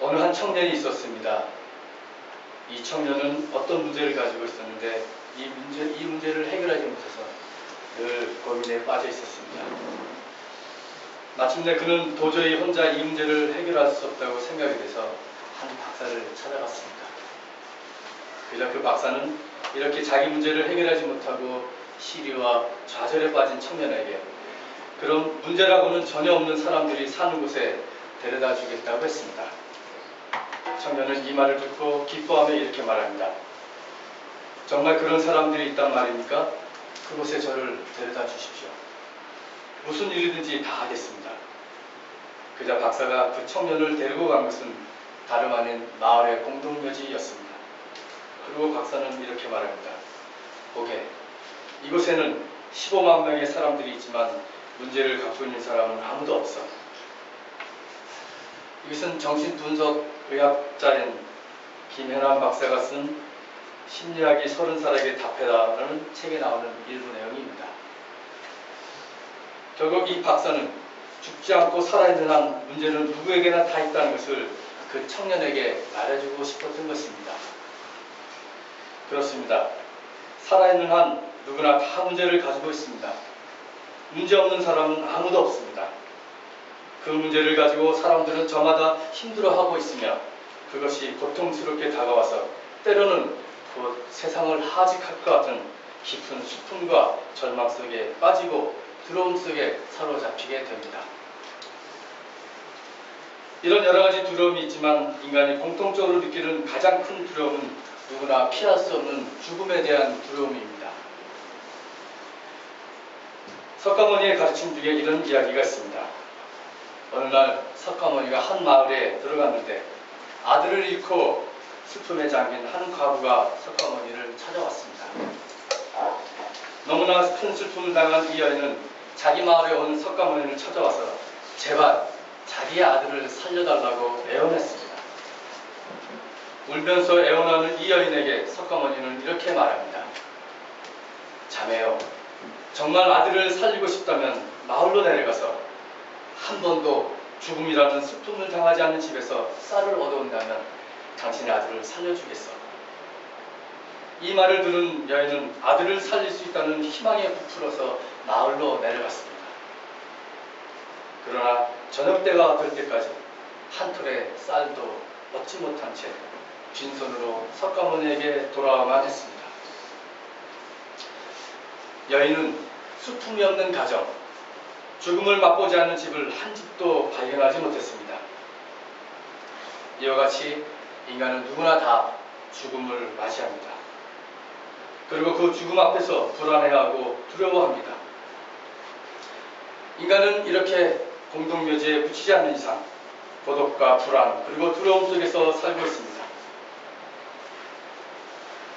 어느 한 청년이 있었습니다. 이 청년은 어떤 문제를 가지고 있었는데 이 문제를 해결하지 못해서 늘 고민에 빠져 있었습니다. 마침내 그는 도저히 혼자 이 문제를 해결할 수 없다고 생각이 돼서 한 박사를 찾아갔습니다. 그러자 그 박사는 이렇게 자기 문제를 해결하지 못하고 시리와 좌절에 빠진 청년에게 그런 문제라고는 전혀 없는 사람들이 사는 곳에 데려다 주겠다고 했습니다. 청년은 이 말을 듣고 기뻐하며 이렇게 말합니다. 정말 그런 사람들이 있단 말입니까? 그곳에 저를 데려다 주십시오. 무슨 일이든지 다 하겠습니다. 그자 박사가 그 청년을 데리고 간 것은 다름 아닌 마을의 공동묘지였습니다. 그리고 박사는 이렇게 말합니다. 보게, 이곳에는 15만 명의 사람들이 있지만 문제를 갖고 있는 사람은 아무도 없어. 이것은 정신분석의학자인 김현환 박사가 쓴 심리학이 30살에게 답해라라는 책에 나오는 일부 내용입니다. 결국 이 박사는 죽지 않고 살아있는 한 문제는 누구에게나 다 있다는 것을 그 청년에게 말해주고 싶었던 것입니다. 그렇습니다. 살아있는 한 누구나 다 문제를 가지고 있습니다. 문제 없는 사람은 아무도 없습니다. 그 문제를 가지고 사람들은 저마다 힘들어하고 있으며 그것이 고통스럽게 다가와서 때로는 곧 세상을 하직할 것 같은 깊은 슬픔과 절망 속에 빠지고 두려움 속에 사로잡히게 됩니다. 이런 여러 가지 두려움이 있지만 인간이 공통적으로 느끼는 가장 큰 두려움은 누구나 피할 수 없는 죽음에 대한 두려움입니다. 석가모니의 가르침 중에 이런 이야기가 있습니다. 어느 날 석가모니가 한 마을에 들어갔는데 아들을 잃고 슬픔에 잠긴 한 과부가 석가모니를 찾아왔습니다. 너무나 큰 슬픔을 당한 이 여인은 자기 마을에 온 석가모니를 찾아와서 제발 자기의 아들을 살려달라고 애원했습니다. 울면서 애원하는 이 여인에게 석가모니는 이렇게 말합니다. 자매요, 정말 아들을 살리고 싶다면 마을로 내려가서 한 번도 죽음이라는 슬픔을 당하지 않는 집에서 쌀을 얻어온다면 당신의 아들을 살려주겠어. 이 말을 들은 여인은 아들을 살릴 수 있다는 희망에 부풀어서 마을로 내려갔습니다. 그러나 저녁 때가 될 때까지 한 톨의 쌀도 얻지 못한 채 빈손으로 석가모니에게 돌아와만 했습니다. 여인은 슬픔이 없는 가정, 죽음을 맛보지 않는 집을 한 집도 발견하지 못했습니다. 이와 같이 인간은 누구나 다 죽음을 맞이합니다. 그리고 그 죽음 앞에서 불안해하고 두려워합니다. 인간은 이렇게 공동묘지에 붙이지 않는 이상 고독과 불안 그리고 두려움 속에서 살고 있습니다.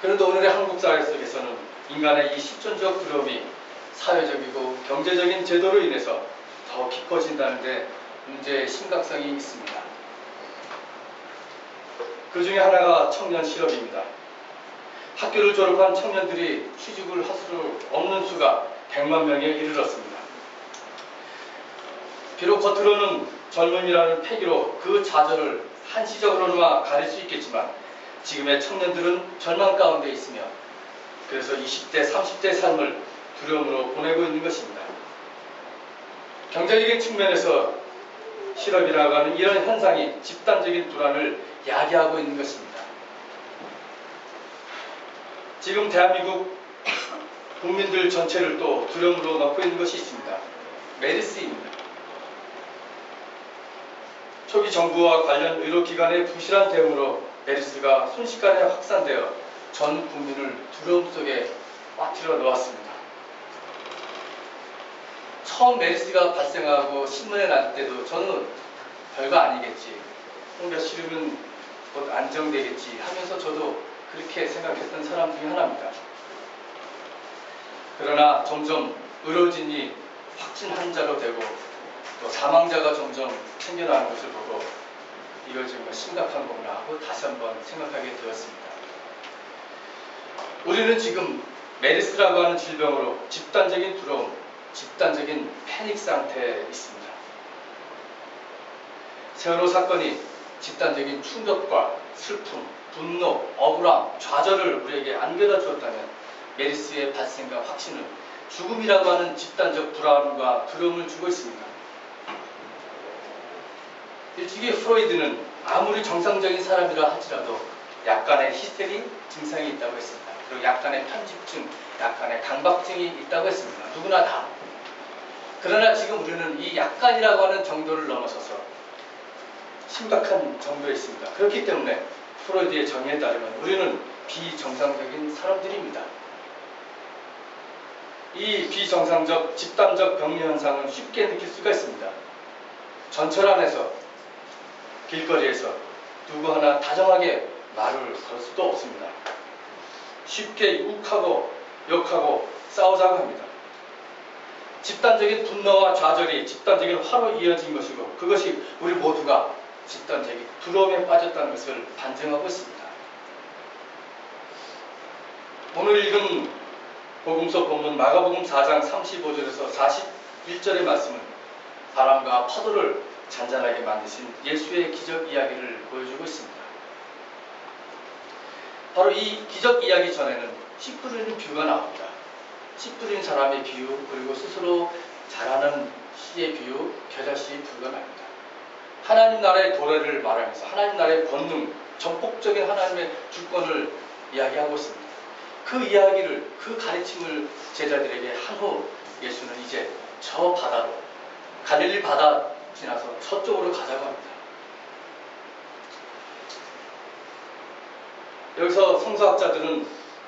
그런데 오늘의 한국 사회 속에서는 인간의 이 실존적 두려움이 사회적이고 경제적인 제도로 인해서 더 깊어진다는 데 문제의 심각성이 있습니다. 그 중에 하나가 청년 실업입니다. 학교를 졸업한 청년들이 취직을 할 수 없는 수가 100만 명에 이르렀습니다. 비록 겉으로는 젊음이라는 패기로 그 좌절을 한시적으로나마 가릴 수 있겠지만 지금의 청년들은 절망 가운데 있으며 그래서 20대, 30대 삶을 두려움으로 보내고 있는 것입니다. 경제적인 측면에서 실업이라고 하는 이런 현상이 집단적인 불안을 야기하고 있는 것입니다. 지금 대한민국 국민들 전체를 또 두려움으로 넣고 있는 것이 있습니다. 메르스입니다. 초기 정부와 관련 의료기관의 부실한 대응으로 메르스가 순식간에 확산되어 전 국민을 두려움 속에 빠뜨려 놓았습니다. 처음 메르스가 발생하고 신문에 날 때도 저는 별거 아니겠지, 몇 시름은 곧 안정되겠지 하면서 저도 그렇게 생각했던 사람 중에 하나입니다. 그러나 점점 의료진이 확진 환자로 되고 또 사망자가 점점 생겨나는 것을 보고 이거 정말 심각한 거구나 하고 다시 한번 생각하게 되었습니다. 우리는 지금 메르스라고 하는 질병으로 집단적인 두려움, 집단적인 패닉 상태에 있습니다. 세월호 사건이 집단적인 충격과 슬픔, 분노, 억울함, 좌절을 우리에게 안겨다 주었다면 메르스의 발생과 확신은 죽음이라고 하는 집단적 불안과 두려움을 주고 있습니다. 일찍이 프로이드는 아무리 정상적인 사람이라 할지라도 약간의 히스테리 증상이 있다고 했습니다. 그리고 약간의 편집증, 약간의 강박증이 있다고 했습니다. 누구나 다. 그러나 지금 우리는 이 약간이라고 하는 정도를 넘어서서 심각한 정도에 있습니다. 그렇기 때문에 프로이드의 정의에 따르면 우리는 비정상적인 사람들입니다. 이 비정상적 집단적 병리 현상은 쉽게 느낄 수가 있습니다. 전철 안에서, 길거리에서 누구 하나 다정하게 말을 걸 수도 없습니다. 쉽게 욱하고 욕하고 싸우자고 합니다. 집단적인 분노와 좌절이 집단적인 화로 이어진 것이고 그것이 우리 모두가 집단적인 두려움에 빠졌다는 것을 반증하고 있습니다. 오늘 읽은 복음서 본문 마가복음 4장 35절에서 41절의 말씀은 바람과 파도를 잔잔하게 만드신 예수의 기적 이야기를 보여주고 있습니다. 바로 이 기적 이야기 전에는 씨 뿌리는 비유가 나옵니다. 씨 뿌리는 사람의 비유, 그리고 스스로 자라는 씨의 비유, 겨자씨의 비유가 나옵니다. 하나님 나라의 도래를 말하면서 하나님 나라의 권능, 전폭적인 하나님의 주권을 이야기하고 있습니다. 그 이야기를, 그 가르침을 제자들에게 한 후 예수는 이제 저 바다로, 갈릴리 바다 지나서 서쪽으로 가자고 합니다. 여기서 성서학자들은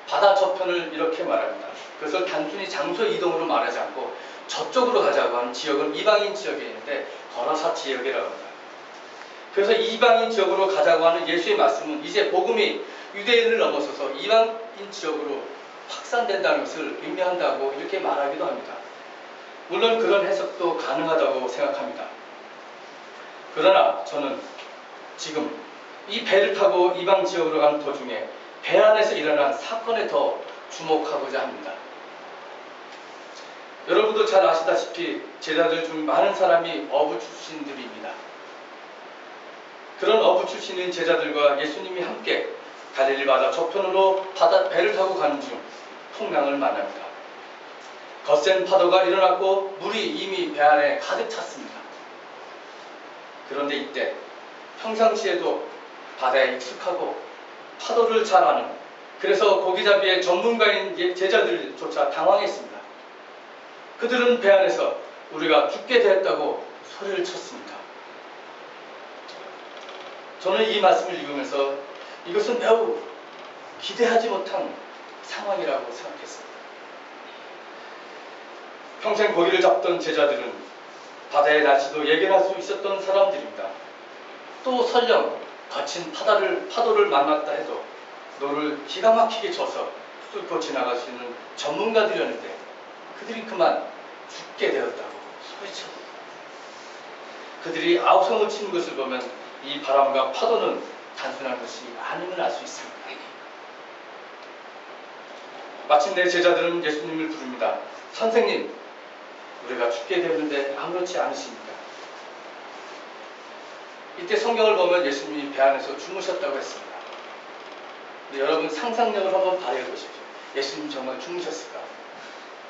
바다 저편을 이렇게 말합니다. 그것을 단순히 장소 이동으로 말하지 않고 저쪽으로 가자고 하는 지역은 이방인 지역에 있는데 거라사 지역이라고 합니다. 그래서 이방인 지역으로 가자고 하는 예수의 말씀은 이제 복음이 유대인을 넘어서서 이방인 지역으로 확산된다는 것을 의미한다고 이렇게 말하기도 합니다. 물론 그런 해석도 가능하다고 생각합니다. 그러나 저는 지금 이 배를 타고 이방 지역으로 가는 도중에 배 안에서 일어난 사건에 더 주목하고자 합니다. 여러분도 잘 아시다시피 제자들 중 많은 사람이 어부 출신들입니다. 그런 어부 출신인 제자들과 예수님이 함께 갈릴리 바다 저편으로 배를 타고 가는 중 풍랑을 만납니다. 거센 파도가 일어났고 물이 이미 배 안에 가득 찼습니다. 그런데 이때 평상시에도 바다에 익숙하고 파도를 잘 아는, 그래서 고기잡이의 전문가인 제자들조차 당황했습니다. 그들은 배 안에서 우리가 죽게 되었다고 소리를 쳤습니다. 저는 이 말씀을 읽으면서 이것은 매우 기대하지 못한 상황이라고 생각했습니다. 평생 고기를 잡던 제자들은 바다의 날씨도 예견할 수 있었던 사람들입니다. 또 설령 거친 파도를 만났다 해도 노를 기가 막히게 져서 뚫고 지나갈 수 있는 전문가들이었는데 그들이 그만 죽게 되었다고 소리쳤습니다. 그들이 아우성을 치는 것을 보면 이 바람과 파도는 단순한 것이 아님을 알 수 있습니다. 마침내 제자들은 예수님을 부릅니다. 선생님, 우리가 죽게 되었는데 아무렇지 않으십니까? 이때 성경을 보면 예수님이 배 안에서 주무셨다고 했습니다. 근데 여러분 상상력을 한번 발휘해 보십시오. 예수님 정말 주무셨을까?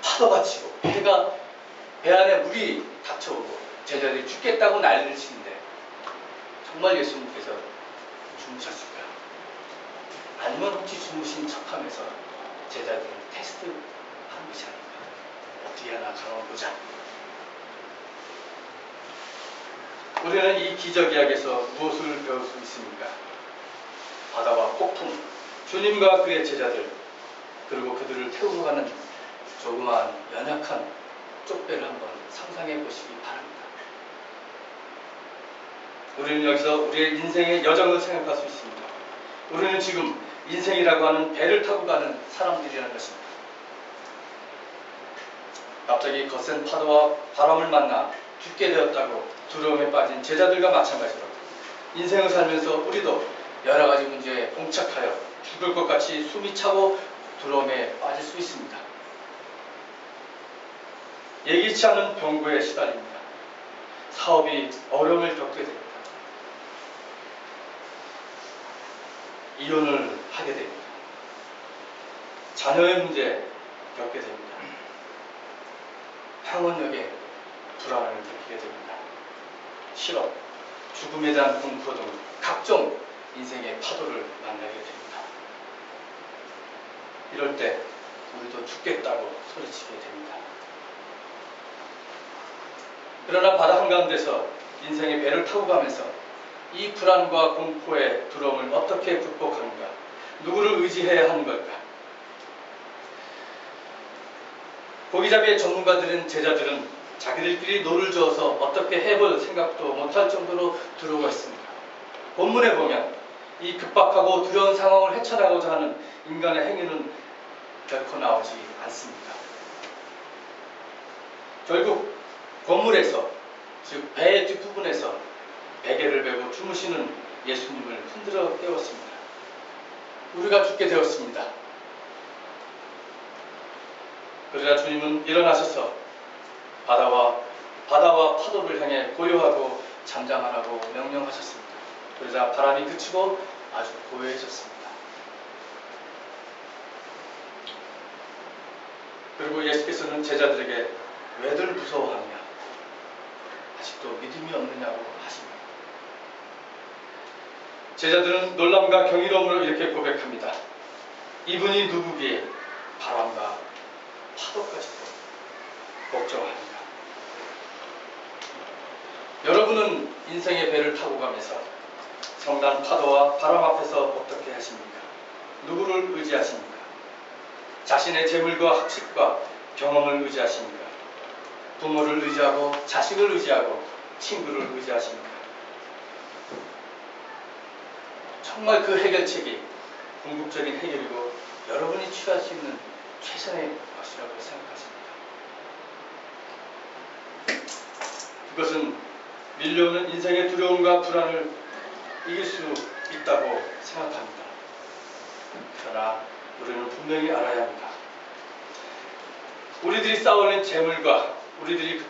파도가 치고 배 안에 물이 닥쳐오고 제자들이 죽겠다고 난리를 치는데 정말 예수님께서 주무셨을까? 아니면 혹시 주무신 척하면서 제자들을 테스트한 것이 아닌가? 어떻게 하나 강화보자. 우리는 이 기적 이야기에서 무엇을 배울 수 있습니까? 바다와 폭풍, 주님과 그의 제자들, 그리고 그들을 태우고 가는 조그마한 연약한 쪽배를 한번 상상해 보시기 바랍니다. 우리는 여기서 우리의 인생의 여정을 생각할 수 있습니다. 우리는 지금 인생이라고 하는 배를 타고 가는 사람들이라는 것입니다. 갑자기 거센 파도와 바람을 만나 죽게 되었다고 두려움에 빠진 제자들과 마찬가지로 인생을 살면서 우리도 여러 가지 문제에 봉착하여 죽을 것 같이 숨이 차고 두려움에 빠질 수 있습니다. 예기치 않은 병고에 시달립니다. 사업이 어려움을 겪게 됩니다. 이혼을 하게 됩니다. 자녀의 문제 겪게 됩니다. 평온역에 불안을 느끼게 됩니다. 실업, 죽음에 대한 공포 등 각종 인생의 파도를 만나게 됩니다. 이럴 때 우리도 죽겠다고 소리치게 됩니다. 그러나 바다 한가운데서 인생의 배를 타고 가면서 이 불안과 공포의 두려움을 어떻게 극복하는가? 누구를 의지해야 하는 걸까? 고기잡이의 전문가들은 제자들은 자기들끼리 노를 저어서 어떻게 해볼 생각도 못할 정도로 두려워가 있습니다. 본문에 보면 이 급박하고 두려운 상황을 헤쳐나가고자 하는 인간의 행위는 결코 나오지 않습니다. 결국 건물에서, 즉 배의 뒷부분에서 베개를 메고 주무시는 예수님을 흔들어 깨웠습니다. 우리가 죽게 되었습니다. 그러자 주님은 일어나셔서 바다와 파도를 향해 고요하고 잠잠하라고 명령하셨습니다. 그러자 바람이 그치고 아주 고요해졌습니다. 그리고 예수께서는 제자들에게 왜들 무서워하느냐? 아직도 믿음이 없느냐고 하십니다. 제자들은 놀람과 경이로움으로 이렇게 고백합니다. 이분이 누구기에 바람과 파도까지도 걱정합니다. 여러분은 인생의 배를 타고 가면서 성난 파도와 바람 앞에서 어떻게 하십니까? 누구를 의지하십니까? 자신의 재물과 학식과 경험을 의지하십니까? 부모를 의지하고 자식을 의지하고 친구를 의지하십니까? 정말 그 해결책이 궁극적인 해결이고 여러분이 취할 수 있는 최선의 것이라고 생각하십니다. 그것은 밀려오는 인생의 두려움과 불안을 이길 수 있다고 생각합니다. 그러나 우리는 분명히 알아야 합니다. 우리들이 쌓아올린 재물과 우리들이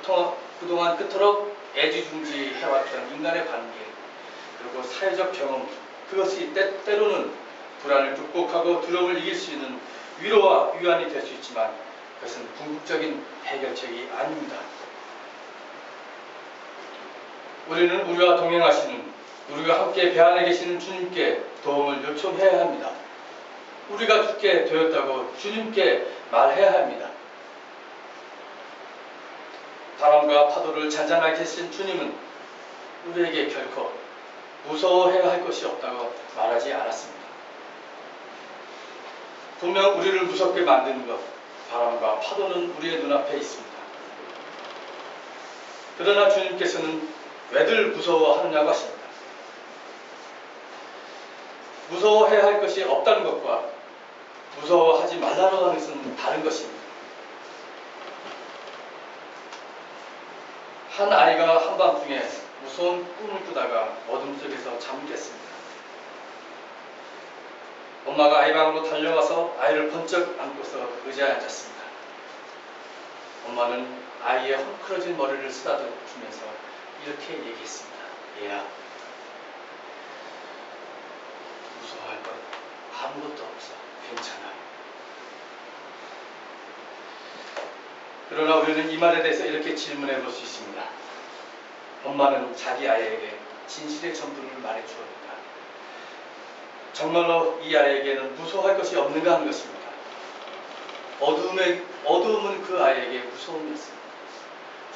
그동안 그토록 애지중지해왔던 인간의 관계, 그리고 사회적 경험, 그것이 때로는 불안을 극복하고 두려움을 이길 수 있는 위로와 위안이 될 수 있지만 그것은 궁극적인 해결책이 아닙니다. 우리는 우리와 동행하시는, 우리가 함께 배 안에 계시는 주님께 도움을 요청해야 합니다. 우리가 죽게 되었다고 주님께 말해야 합니다. 바람과 파도를 잔잔하게 하신 주님은 우리에게 결코 무서워해야 할 것이 없다고 말하지 않았습니다. 분명 우리를 무섭게 만드는 것, 바람과 파도는 우리의 눈앞에 있습니다. 그러나 주님께서는 왜들 무서워하느냐고 하십니다. 무서워해야 할 것이 없다는 것과 무서워하지 말라고 하는 것은 다른 것입니다. 한 아이가 한밤중에 무서운 꿈을 꾸다가 어둠 속에서 잠들었습니다. 엄마가 아이 방으로 달려와서 아이를 번쩍 안고서 의자에 앉았습니다. 엄마는 아이의 헝클어진 머리를 쓰다듬으면서 이렇게 얘기했습니다. 얘야, 무서워할 것 아무것도 없어. 괜찮아. 그러나 우리는 이 말에 대해서 이렇게 질문해 볼 수 있습니다. 엄마는 자기 아이에게 진실의 전부를 말해 주었는가? 정말로 이 아이에게는 무서워할 것이 없는가 하는 것입니다. 어두움은 그 아이에게 무서움이었습니다.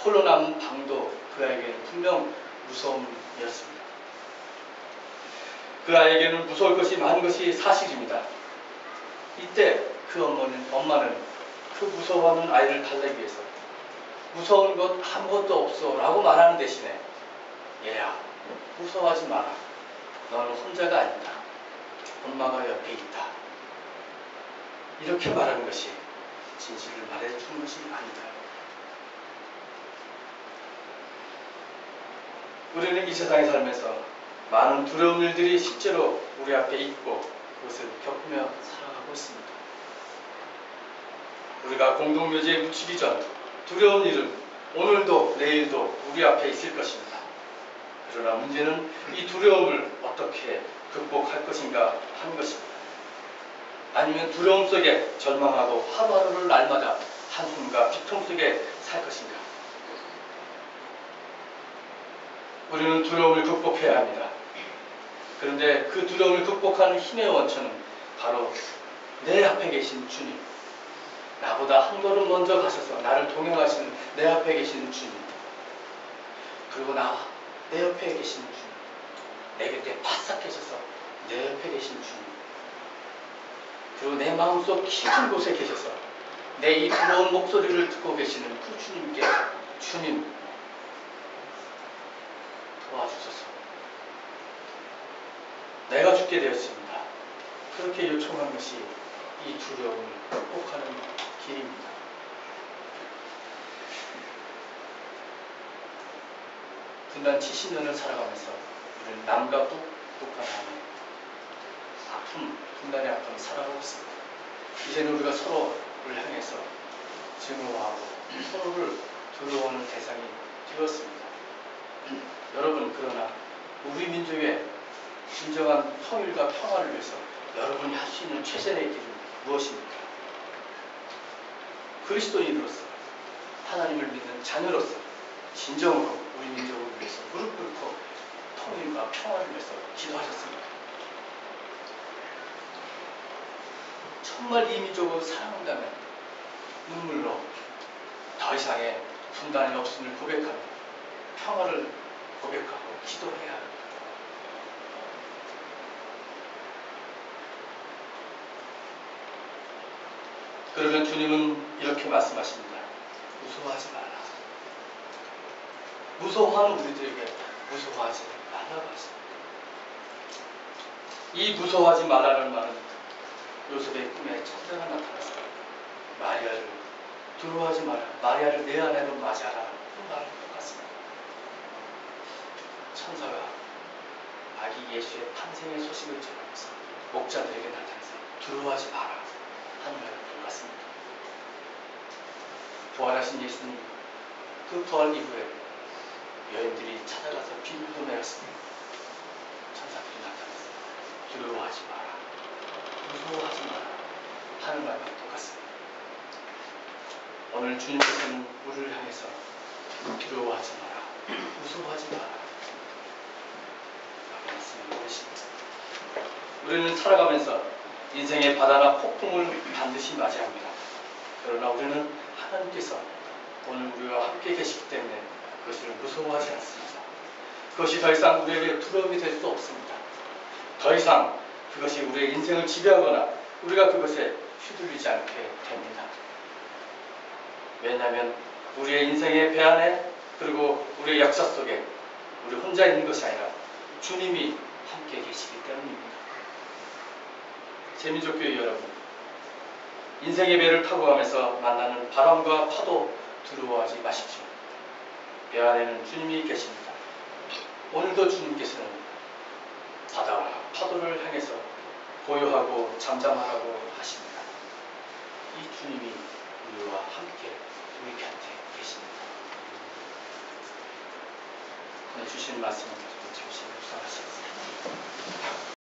홀로 남은 방도 그 아이에게는 분명 무서움이었습니다. 그 아이에게는 무서울 것이 많은 것이 사실입니다. 이때 그 엄마는 그 무서워하는 아이를 달래기 위해서 무서운 것 아무것도 없어 라고 말하는 대신에 얘야, 무서워하지 마라. 너는 혼자가 아니다. 엄마가 옆에 있다. 이렇게 말하는 것이 진실을 말해주는 것이 아닐까요? 우리는 이 세상에 살면서 많은 두려운 일들이 실제로 우리 앞에 있고 그것을 겪으며 살아가고 있습니다. 우리가 공동묘지에 묻히기 전 두려운 일은 오늘도 내일도 우리 앞에 있을 것입니다. 그러나 문제는 이 두려움을 어떻게 극복할 것인가 하는 것입니다. 아니면 두려움 속에 절망하고 하루하루를 날마다 한숨과 비통 속에 살 것인가? 우리는 두려움을 극복해야 합니다. 그런데 그 두려움을 극복하는 힘의 원천은 바로 내 앞에 계신 주님, 나보다 한 걸음 먼저 가셔서 나를 동행하시는 내 앞에 계신 주님, 그리고 내 옆에 계신 주님, 내 곁에 바싹 계셔서 내 옆에 계신 주님, 그리고 내 마음속 깊은 곳에 계셔서 내 이 부러운 목소리를 듣고 계시는 그 주님께 주님 도와주소서. 내가 죽게 되었습니다. 그렇게 요청한 것이 이 두려움을 극복하는 길입니다. 분단 70년을 살아가면서 우리는 남과 북한 안에 분단의 아픔을 살아가고 있습니다. 이제는 우리가 서로를 향해서 증오하고 서로를 두려워하는 대상이 되었습니다. 여러분, 그러나 우리 민족의 진정한 통일과 평화를 위해서 여러분이 할 수 있는 최선의 길은 무엇입니까? 그리스도인으로서, 하나님을 믿는 자녀로서 진정으로 우리 민족을 위해서 무릎 꿇고 통일과 평화를 위해서 기도하셨습니다. 정말 이 민족을 사랑한다면 눈물로 더 이상의 분단이 없음을 고백하며 평화를 고백하고 기도해야 합니다. 그러면 주님은 이렇게 말씀하십니다. 무서워하지 말라. 무서워하는 우리들에게 무서워하지 말라고 하십니다. 이 무서워하지 말라는 말은 요셉의 꿈에 천사가 나타나서 마리아를 두려워하지 마라, 마리아를 내 안에로 맞이하라 그 말과 똑같습니다. 천사가 아기 예수의 탄생의 소식을 전하면서 목자들에게 나타나서 두려워하지 마라 하는 말과 똑같습니다. 부활하신 예수님, 그 부활 이후에 여인들이 찾아가서 빈부도 내었습니다. 천사들이 나타나서 두려워하지 마라, 무서워하지 마라 하는 말과 똑같습니다. 오늘 주님께서는 우리를 향해서 두려워하지 마라, 무서워하지 마라 라고 말씀을 하십니다. 우리는 살아가면서 인생의 바다나 폭풍을 반드시 맞이합니다. 그러나 우리는 하나님께서 오늘 우리와 함께 계시기 때문에 그것을 무서워하지 않습니다. 그것이 더 이상 우리에게 두려움이 될 수 없습니다. 더 이상 그것이 우리의 인생을 지배하거나 우리가 그것에 휘둘리지 않게 됩니다. 왜냐하면 우리의 인생의 배 안에 그리고 우리의 역사 속에 우리 혼자 있는 것이 아니라 주님이 함께 계시기 때문입니다. 제민족교회 여러분, 인생의 배를 타고 가면서 만나는 바람과 파도 두려워하지 마십시오. 배 안에는 주님이 계십니다. 오늘도 주님께서는 바다와 파도를 향해서 고요하고 잠잠하라고 하십니다. 이 주님이 우리와 함께 우리 곁에 계십니다. 오늘 주신 말씀을 가지고 잠시 묵상하시겠습니다.